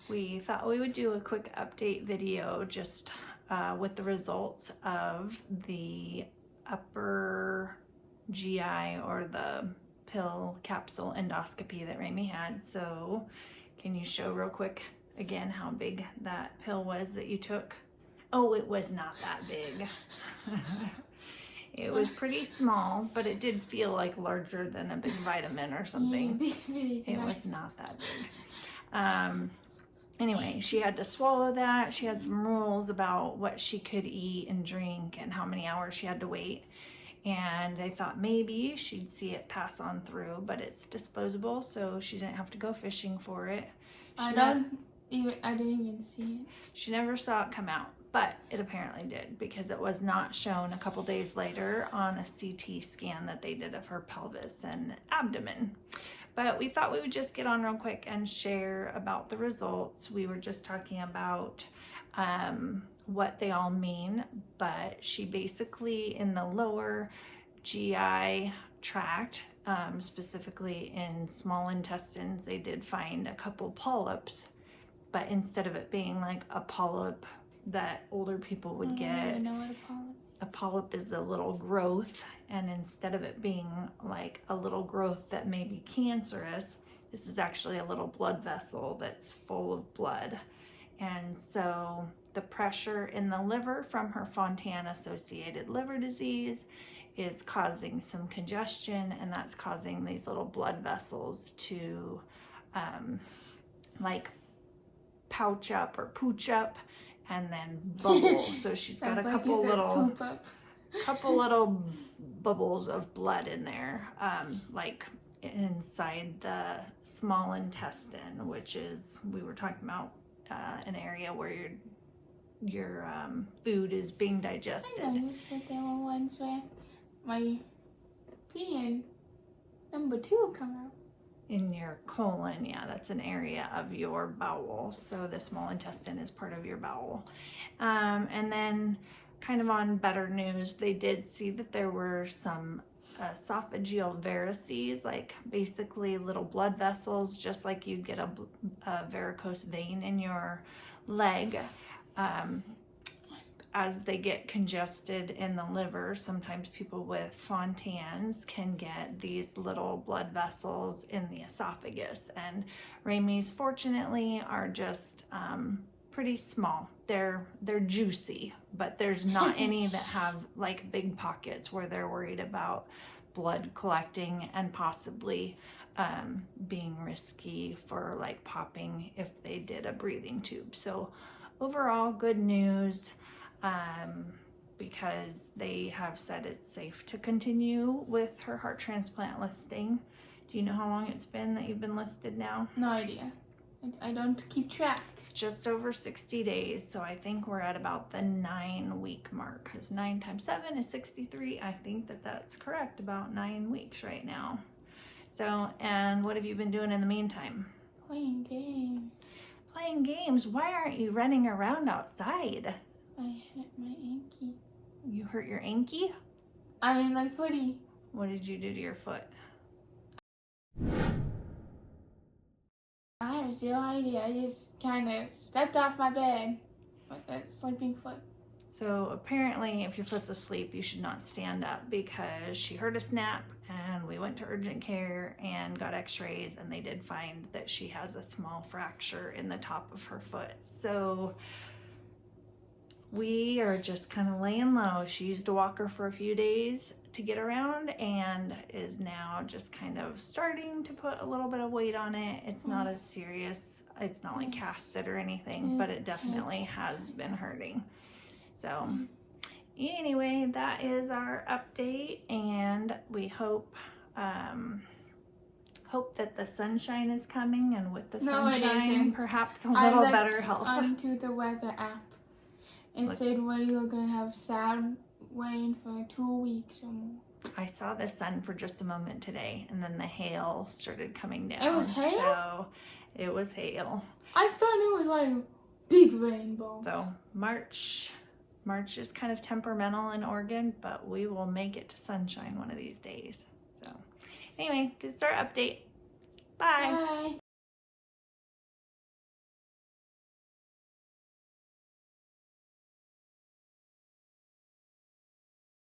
We thought we would do a quick update video just with the results of the upper GI or the pill capsule endoscopy that Raimey had. So can you show real quick again how big that pill was that you took? Oh, it was not that big. It was pretty small, but it did feel like larger than a big vitamin or something. It was not that big. Anyway, she had to swallow that. She had some rules about what she could eat and drink and how many hours she had to wait. And they thought maybe she'd see it pass on through, but it's disposable, so she didn't have to go fishing for it. I didn't even see it. She never saw it come out, but it apparently did, because it was not shown a couple days later on a CT scan that they did of her pelvis and abdomen. But we thought we would just get on real quick and share about the results. We were just talking about what they all mean, but she basically in the lower GI tract, specifically in small intestines, they did find a couple polyps, but instead of it being like a polyp that older people would get, I don't really know what a polyp is. A little growth, and instead of it being like a little growth that may be cancerous, this is actually a little blood vessel that's full of blood. And so the pressure in the liver from her Fontan Associated Liver Disease is causing some congestion, and that's causing these little blood vessels to like pouch up or pooch up and then bubble. So she's got a couple little bubbles of blood in there, like inside the small intestine, which is, we were talking about an area where your food is being digested. I know you said there were ones where my pee number 2 come out. In your colon, yeah, that's an area of your bowel. So the small intestine is part of your bowel. And then kind of on better news, they did see that there were some esophageal varices, like basically little blood vessels, just like you get a varicose vein in your leg. As they get congested in the liver, sometimes people with Fontans can get these little blood vessels in the esophagus, and Raimey's fortunately are just pretty small. They're juicy, but there's not any that have like big pockets where they're worried about blood collecting and possibly being risky for like popping if they did a breathing tube. So overall, good news. Because they have said it's safe to continue with her heart transplant listing. Do you know how long it's been that you've been listed now? No idea. I don't keep track. It's just over 60 days, so I think we're at about the 9-week mark, because 9 times 7 is 63. I think that that's correct, about 9 weeks right now. So, and what have you been doing in the meantime? Playing games. Playing games? Why aren't you running around outside? I hit my ankle. You hurt your ankle? I mean my footy. What did you do to your foot? I have zero idea. I just kind of stepped off my bed with that sleeping foot. So apparently if your foot's asleep, you should not stand up, because she heard a snap and we went to urgent care and got x-rays, and they did find that she has a small fracture in the top of her foot. So we are just kind of laying low. She used a walker for a few days to get around and is now just kind of starting to put a little bit of weight on it. It's not as serious. It's not like casted or anything, but it definitely has been hurting. So anyway, that is our update, and we hope that the sunshine is coming, and with the sunshine, perhaps a little better health. I looked onto the weather app. It said we were going to have sad rain for 2 weeks or more. I saw the sun for just a moment today, and then the hail started coming down. It was hail? So it was hail. I thought it was like a big rainbow. So March is kind of temperamental in Oregon, but we will make it to sunshine one of these days. So anyway, this is our update. Bye. Bye.